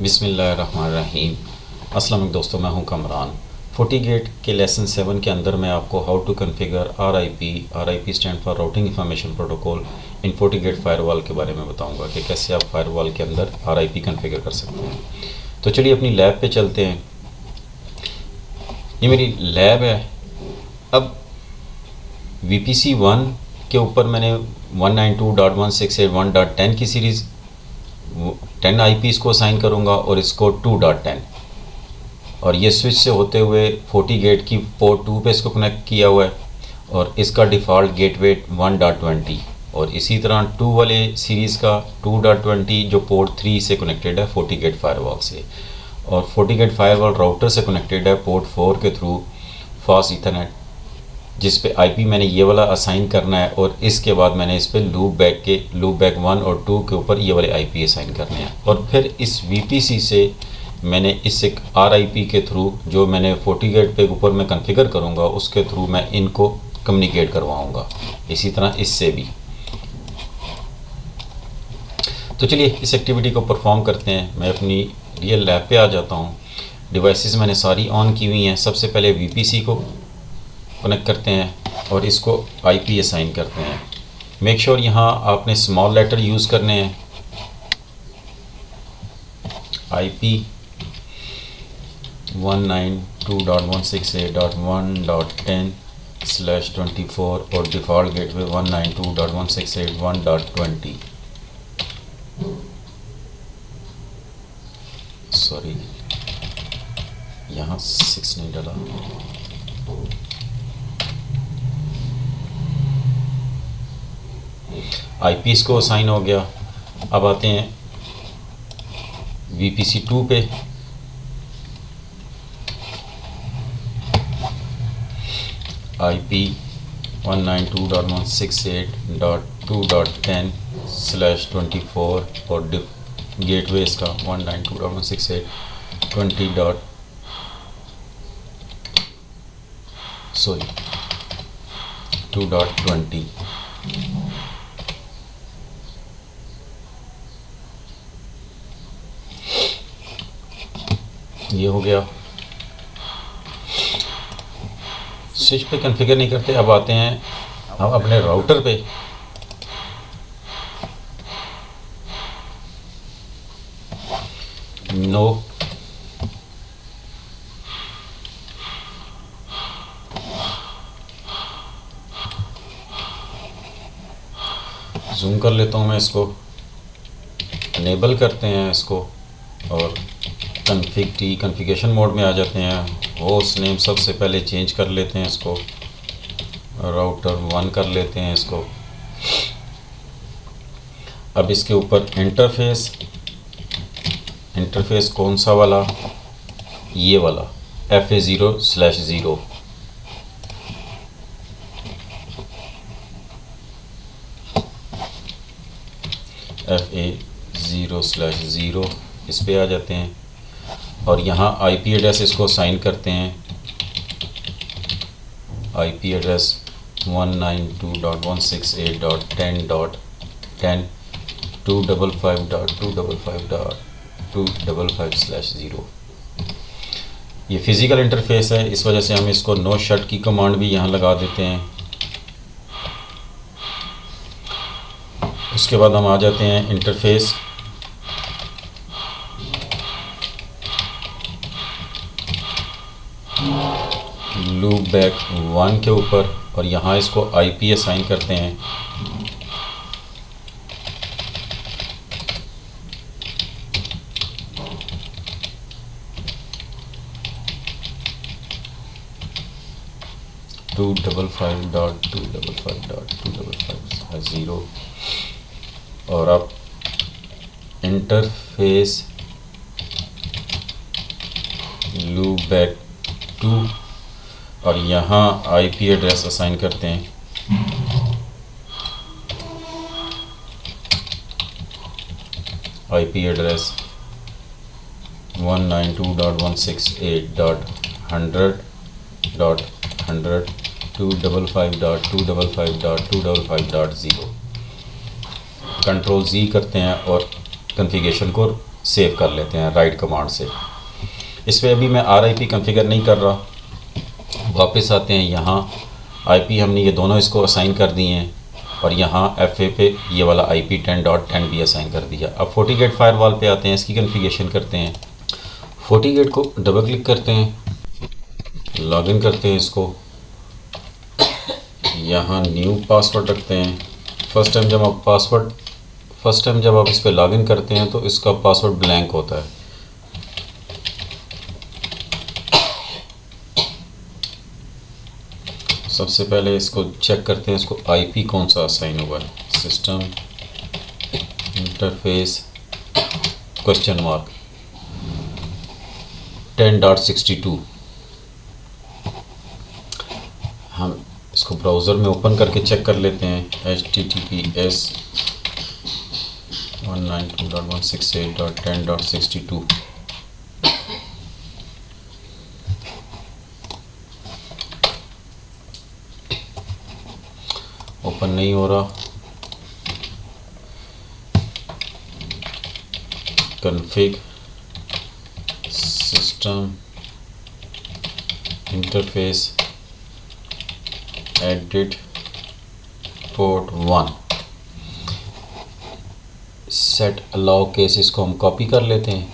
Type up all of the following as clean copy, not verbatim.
बिस्मिल्लाहिर्रहमानिर्रहीम। अस्सलाम वालेकुम दोस्तों, मैं हूं कमरान। FortiGate के लेसन 7 के अंदर मैं आपको how to configure RIP stand for routing information protocol in FortiGate firewall के बारे में बताऊंगा कि कैसे आप फायरवॉल के अंदर RIP कॉन्फ़िगर कर सकते हैं। तो चलिए अपनी लैब पे चलते हैं। ये मेरी लैब है। अब VPC 1 के ऊपर मैंने 192.168.1.10 की सीरीज़ 10 IPs को असाइन करूंगा और इसको 2.10, और ये स्विच से होते हुए FortiGate की पोर्ट 2 पे इसको कनेक्ट किया हुआ है और इसका डिफ़ॉल्ट गेटवे 1.20, और इसी तरह 2 वाले सीरीज़ का 2.20 जो पोर्ट 3 से कनेक्टेड है FortiGate फायरवॉल से, और FortiGate फायरवॉल राउटर से कनेक्टेड है पोर्ट 4 के थ्रू फास्ट ईथरनेट, जिस पे IP मैंने ये वाला असाइन करना है, और इसके बाद मैंने इस पे लूप बैक 1 और 2 के ऊपर ये वाले IP असाइन करने हैं, और फिर इस VPC से मैंने इस एक RIP के थ्रू जो मैंने FortiGate पे ऊपर मैं कॉन्फ़िगर करूँगा उसके थ्रू मैं इनको कम्युनिकेट करवाऊँगा, इसी तरह इससे भी। तो चलिए इस एक्टिविटी को परफॉर्म करते हैं। मैं अपनी रियल लैब पे आ जाता हूँ। डिवाइसेस मैंने सारी ऑन की हुई हैं। सबसे पहले VPC को कनेक्ट करते हैं और इसको IP असाइन करते हैं। मेक श्योर यहाँ आपने स्मॉल लेटर यूज़ करने हैं। IP 192.168.1.10/24 और डिफ़ॉल्ट गेटवे 192.168.1.20। सॉरी, यहाँ 6 नहीं डाला। IPs को असाइन हो गया। अब आते हैं VPC 2 पे। IP 192.168.2.10/24 और गेटवे इसका 2.20। ये हो गया। स्विच पे कॉन्फ़िगर नहीं करते। अब आते हैं हम अपने राउटर पे। नो जूम कर लेता हूँ मैं इसको। इनेबल करते हैं इसको और कॉन्फ़िगरेशन मोड में आ जाते हैं। होस्ट नेम सबसे पहले चेंज कर लेते हैं, इसको राउटर 1 कर लेते हैं इसको। अब इसके ऊपर इंटरफेस कौन सा वाला? ये वाला FA0/0। FA0/0 इस पे आ जाते हैं और यहाँ IP एड्रेस इसको साइन करते हैं। IP address 192.168.10.10 255.255.255/0। ये फिज़िकल इंटरफेस है, इस वजह से हम इसको नो शट की कमांड भी यहाँ लगा देते हैं। उसके बाद हम आ जाते हैं इंटरफेस लूप बैक 1 के ऊपर, और यहाँ इसको IP असाइन करते हैं। टू 255.255.255/0 और अब इंटरफेस लूप बैक 2 और यहाँ IP एड्रेस असाइन करते हैं। IP address 192.168.100.100 255.255.255.0। कंट्रोल Z करते हैं और कॉन्फ़िगरेशन को सेव कर लेते हैं राइट कमांड से। इस पर अभी मैं RIP कॉन्फ़िगर नहीं कर रहा। वापस आते हैं, यहाँ IP हमने ये दोनों इसको असाइन कर दिए हैं और यहाँ FA पे ये वाला IP 10.10 भी असाइन कर दिया। अब FortiGate फायरवॉल पे आते हैं, इसकी कॉन्फ़िगरेशन करते हैं। FortiGate को डबल क्लिक करते हैं, लॉगिन करते हैं इसको, यहाँ न्यू पासवर्ड रखते हैं। फर्स्ट टाइम जब आप इस पर लॉगिन करते हैं तो इसका पासवर्ड ब्लैंक होता है। सबसे पहले इसको चेक करते हैं, इसको IP कौन सा असाइन हुआ है। System interface question mark 10.62। हम इसको ब्राउज़र में ओपन करके चेक कर लेते हैं। HTTPS 192.168.10.62। ओपन नहीं हो रहा। Config system interface edit port 1 set allow case, इसको हम कॉपी कर लेते हैं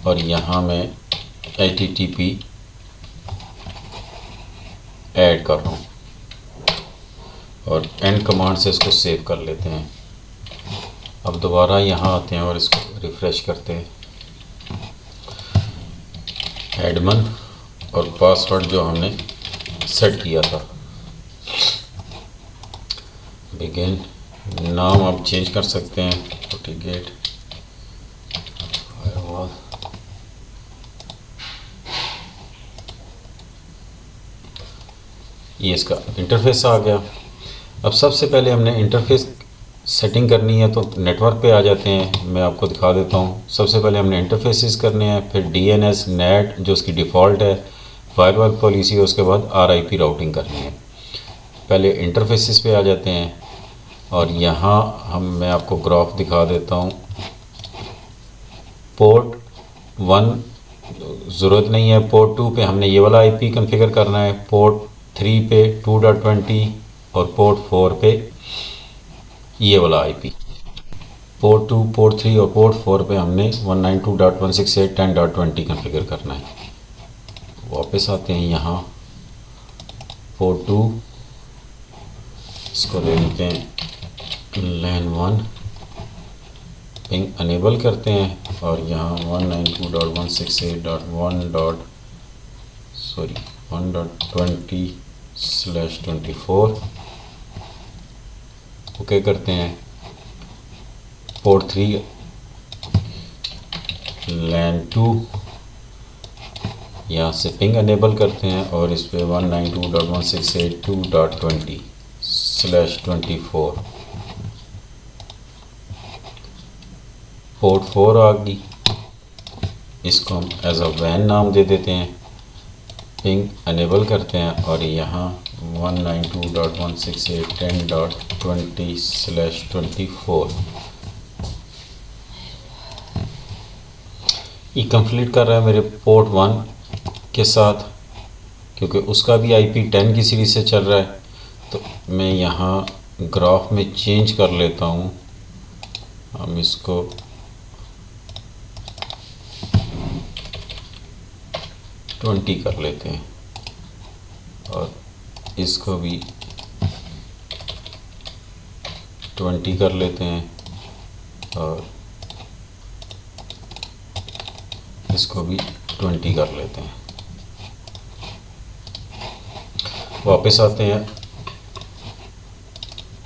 और यहाँ मैं HTTP ऐड कर रहा हूँ और एंड कमांड से इसको सेव कर लेते हैं। अब दोबारा यहाँ आते हैं और इसको रिफ़्रेश करते हैं। एडमिन और पासवर्ड जो हमने सेट किया था। बिगिन, नाम आप चेंज कर सकते हैं, FortiGate फायरवॉल। ये इसका इंटरफेस आ गया। अब सबसे पहले हमने इंटरफेस सेटिंग करनी है तो नेटवर्क पे आ जाते हैं, मैं आपको दिखा देता हूँ। सबसे पहले हमने इंटरफेसेस करने हैं, फिर DNS नेट जो उसकी डिफ़ॉल्ट है, फायरवॉल पॉलिसी, उसके बाद RIP राउटिंग करनी है। पहले इंटरफेसेस पे आ जाते हैं और यहाँ मैं आपको ग्राफ दिखा देता हूँ। पोर्ट 1 ज़रूरत नहीं है, पोर्ट 2 पे हमने ये वाला IP कॉन्फ़िगर करना है, पोर्ट 3 पे 2.20 और पोर्ट 4 पे ये वाला IP। पोर्ट 2, पोर्ट 3 और पोर्ट 4 पे हमने 192.168.10.20 कॉन्फ़िगर करना है। वापस आते हैं यहाँ, पोर्ट 2 इसको ले लेते हैं, LAN 1 पिंग अनेबल करते हैं और यहाँ 192.168.1.20/24 ओके करते हैं। पोर्ट 3 LAN 2 यहाँ से पिंग अनेबल करते हैं और इस पे 192.168.2.20/24 पोर्ट 4 आ गई, इसको हम एज अ वैन नाम दे देते हैं। पिंग अनेबल करते हैं और यहाँ 192.168.10.20/24 ये कंप्लीट कर रहा है मेरे पोर्ट 1 के साथ, क्योंकि उसका भी IP 10 की सीरीज से चल रहा है। तो मैं यहाँ ग्राफ में चेंज कर लेता हूँ, हम इसको 20 कर लेते हैं और इसको भी 20 कर लेते हैं और इसको भी 20 कर लेते हैं। वापस आते हैं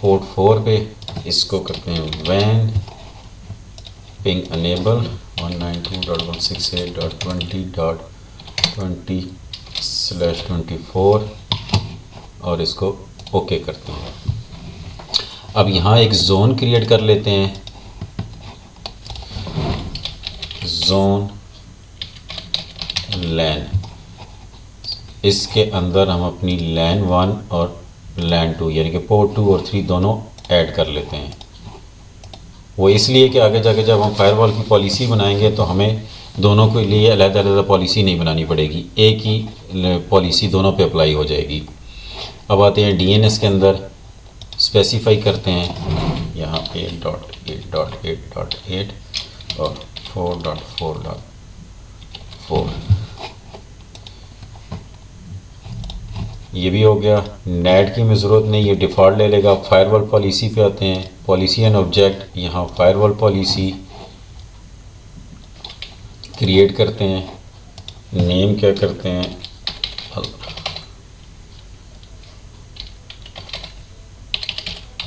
पोर्ट 4 पे, इसको करते हैं वैन पिंग अनेबल 192.168.20.20/24 और इसको ओके करते हैं। अब यहाँ एक जोन क्रिएट कर लेते हैं, जोन LAN। इसके अंदर हम अपनी LAN 1 और LAN 2 यानी कि पोर्ट 2 और 3 दोनों ऐड कर लेते हैं। वो इसलिए कि आगे जाके जब हम फायरवॉल की पॉलिसी बनाएंगे तो हमें दोनों के लिए अलग-अलग पॉलिसी नहीं बनानी पड़ेगी, एक ही पॉलिसी दोनों पे अप्लाई हो जाएगी। अब आते हैं डीएनएस के अंदर, स्पेसिफाई करते हैं यहाँ 8.8.8.8 और 4.4.4। ये भी हो गया। नेट की में ज़रूरत नहीं, ये डिफ़ॉल्ट ले लेगा। फायरवॉल पॉलिसी पे आते हैं, पॉलिसी एंड ऑब्जेक्ट, यहाँ फायरवॉल पॉलिसी क्रिएट करते हैं। नेम क्या करते हैं,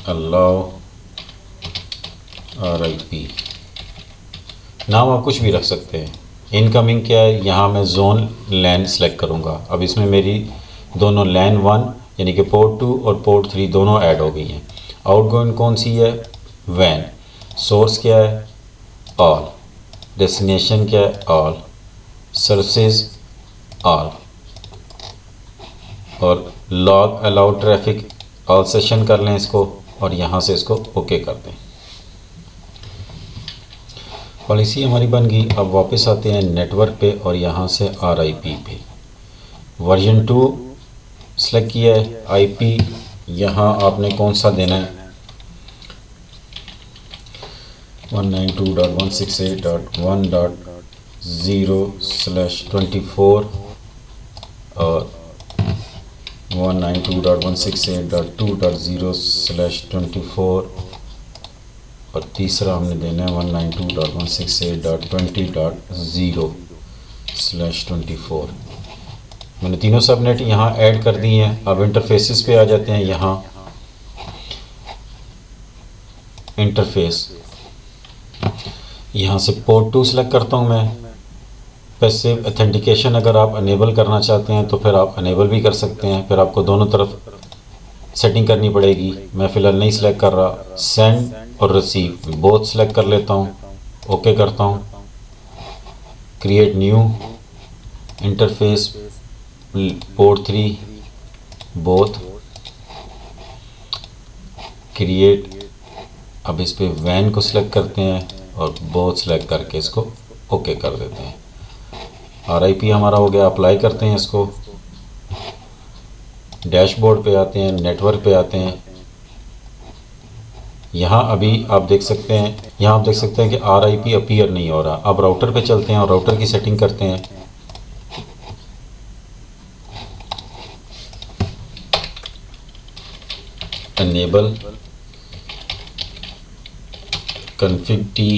अल्लाह RIP। नाम आप कुछ भी रख सकते हैं। इनकमिंग क्या है, यहाँ मैं जोन लैन सेलेक्ट करूँगा। अब इसमें मेरी दोनों लैन 1 यानी कि पोर्ट 2 और पोर्ट 3 दोनों ऐड हो गई हैं। आउटगोइंग कौन सी है, वैन। सोर्स क्या है, ऑल। डेस्टिनेशन क्या है, ऑल। Services all. और log allowed traffic all session कर लें इसको और यहाँ से इसको ओके कर दें। पॉलिसी हमारी बन गई। अब वापस आते हैं नेटवर्क पे और यहाँ से RIP पे वर्जन 2 सेलेक्ट किया है। IP यहाँ आपने कौन सा देना है, 192.168.1.0/24 और 192.168.2.0/24 और तीसरा हमने देना है 192.168.20.0/24। मैंने तीनों सबनेट यहाँ ऐड कर दी हैं। अब इंटरफेसेस पे आ जाते हैं। यहाँ इंटरफेस, यहाँ से पोर्ट 2 सेलेक्ट करता हूँ मैं। पैसिव ऑथेंटिकेशन अगर आप अनेबल करना चाहते हैं तो फिर आप अनेबल भी कर सकते हैं, फिर आपको दोनों तरफ सेटिंग करनी पड़ेगी। मैं फ़िलहाल नहीं सिलेक्ट कर रहा। सेंड और रिसीव बोथ सेलेक्ट कर लेता हूँ, ओके करता हूँ। Create new interface, port 3 both, create. अब इस पे वैन को सिलेक्ट करते हैं और बोथ सेलेक्ट करके इसको ओके कर देते हैं। RIP हमारा हो गया। अप्लाई करते हैं इसको। डैशबोर्ड पे आते हैं, नेटवर्क पे आते हैं। यहाँ अभी आप देख सकते हैं, यहाँ आप देख सकते हैं कि RIP अपीयर नहीं हो रहा। अब राउटर पे चलते हैं और राउटर की सेटिंग करते हैं। एनेबल कॉन्फ़िग टी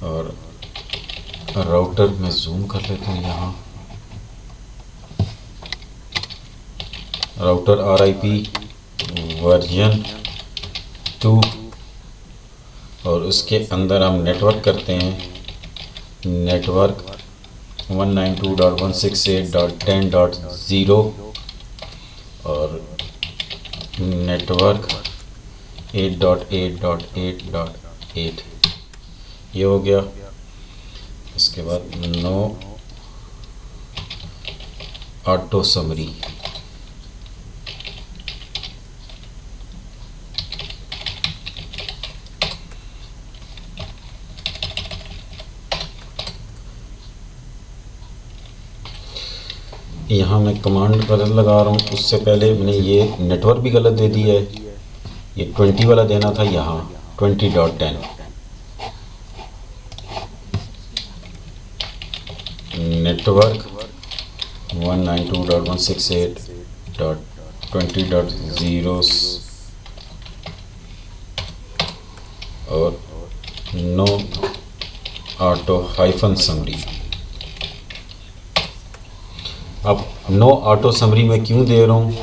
और राउटर में जूम कर लेता हूँ। यहाँ राउटर RIP वर्जन 2 और उसके अंदर हम नेटवर्क करते हैं। नेटवर्क 192.168.10.0 और नेटवर्क 8.8.8.8। ये हो गया। इसके बाद नो ऑटो समरी। यहाँ मैं कमांड गलत लगा रहा हूँ, उससे पहले मैंने ये नेटवर्क भी गलत दे दिया है। ये 20 वाला देना था, यहाँ 20.10। नेटवर्क 192.168.20.0 और नो ऑटो हाइफन समरी। अब नो ऑटो समरी में क्यों दे रहा हूँ,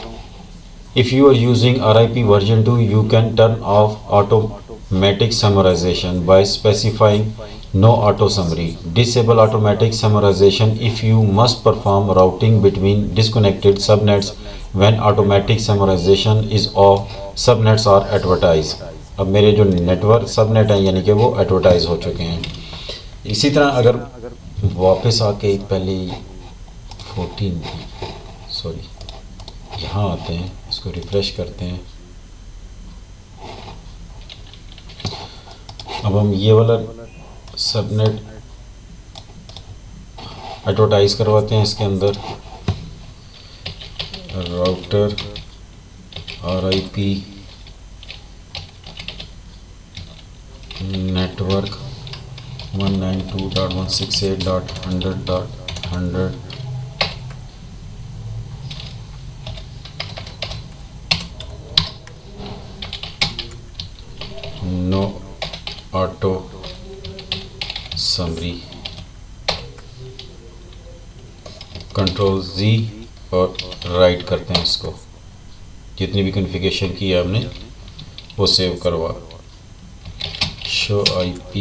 if you are using RIP version 2 you can turn off automatic summarization by specifying no auto summary. Disable automatic summarization if you must perform routing between disconnected subnets when automatic summarization is off. Subnets are advertised. अब मेरे जो network subnet हैं यानी कि वो advertise हो चुके हैं। इसी तरह अगर वापस आके पहले 14 यहाँ आते हैं, इसको रिफ़्रेश करते हैं। अब हम ये वाला सबनेट एडवर्टाइज करवाते हैं इसके अंदर। Router RIP network 192.168.100.100 no auto summary, control Z और राइट करते हैं इसको। जितनी भी कॉन्फ़िगरेशन की है हमने वो सेव करवा। Show IP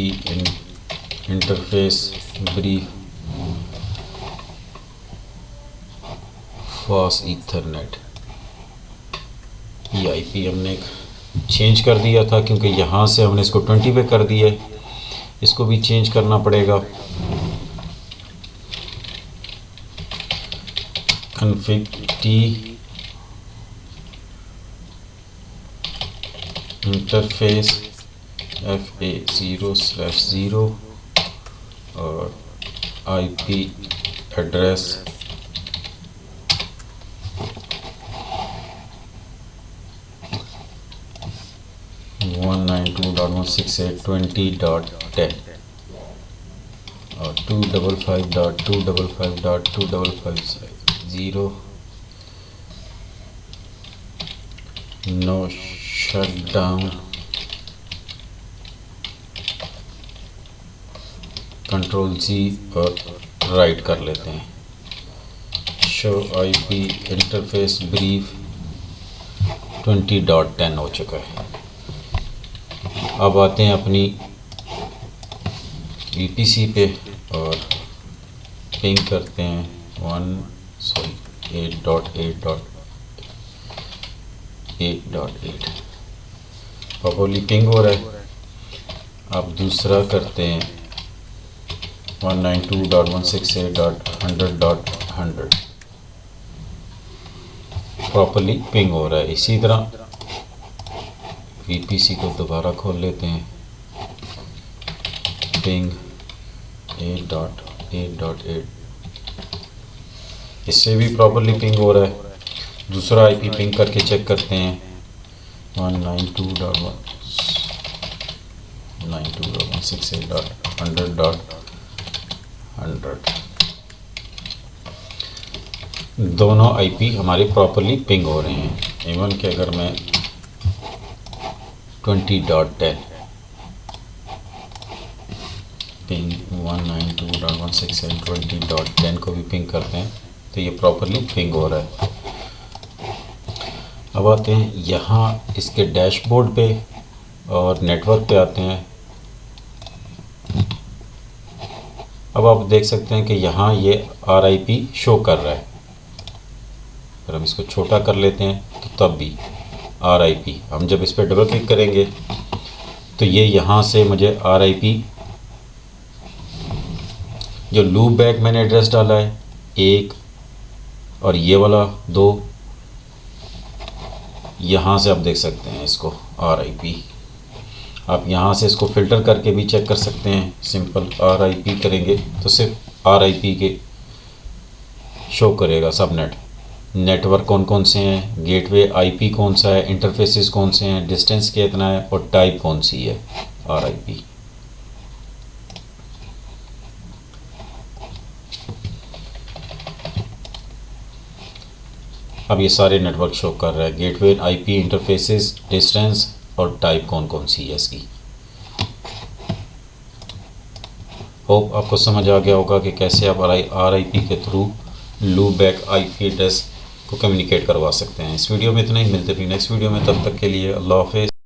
interface brief fast Ethernet. ये IP हमने चेंज कर दिया था क्योंकि यहाँ से हमने इसको 20 पे कर दिया है, इसको भी चेंज करना पड़ेगा। config T इंटरफेस FA0/0 और IP एड्रेस 192.168.20.10 और 255.255.255.0 नो शटडाउन, कंट्रोल Z और राइट कर लेते हैं। शो IP इंटरफेस ब्रीफ 20.10 हो चुका है। अब आते हैं अपनी VPC पे और पिंग करते हैं 8.8.8.8 प्रॉपर्ली पिंग हो रहा है। अब दूसरा करते हैं 192.168.100.100 प्रॉपर्ली पिंग हो रहा है। इसी तरह VPC को दोबारा खोल लेते हैं, पिंग 8.8.8 इससे भी प्रॉपर्ली पिंग हो रहा है। दूसरा IP पिंग करके चेक करते हैं 192.168.100.100 दोनों IP हमारे प्रॉपर्ली पिंग हो रहे हैं। इवन कि अगर मैं 20.10 पिंग 192.168.20.10 को भी पिंग करते हैं तो ये प्रॉपर्ली पिंग हो रहा है। अब आते हैं यहाँ इसके डैशबोर्ड पे और नेटवर्क पे आते हैं। अब आप देख सकते हैं कि यहाँ ये RIP शो कर रहा है। अगर हम इसको छोटा कर लेते हैं तो तब भी RIP, हम जब इस पर डबल क्लिक करेंगे तो ये यहाँ से मुझे RIP जो लूप बैक मैंने एड्रेस डाला है 1 और ये वाला 2, यहाँ से आप देख सकते हैं इसको RIP। आप यहाँ से इसको फ़िल्टर करके भी चेक कर सकते हैं। सिंपल RIP करेंगे तो सिर्फ RIP के शो करेगा सबनेट। नेटवर्क कौन कौन से हैं, गेटवे IP कौन सा है, इंटरफेसेस कौन से हैं, डिस्टेंस कितना है और टाइप कौन सी है RIP। अब ये सारे नेटवर्क शो कर रहा है, गेटवे IP इंटरफेसेस डिस्टेंस और टाइप कौन कौन सी है इसकी। होप आपको समझ आ गया होगा कि कैसे आप RIP के through loop back IP address को कम्युनिकेट करवा सकते हैं। इस वीडियो में इतना ही, मिलते हैं नेक्स्ट वीडियो में। तब तक के लिए अल्लाह हाफ़िज़।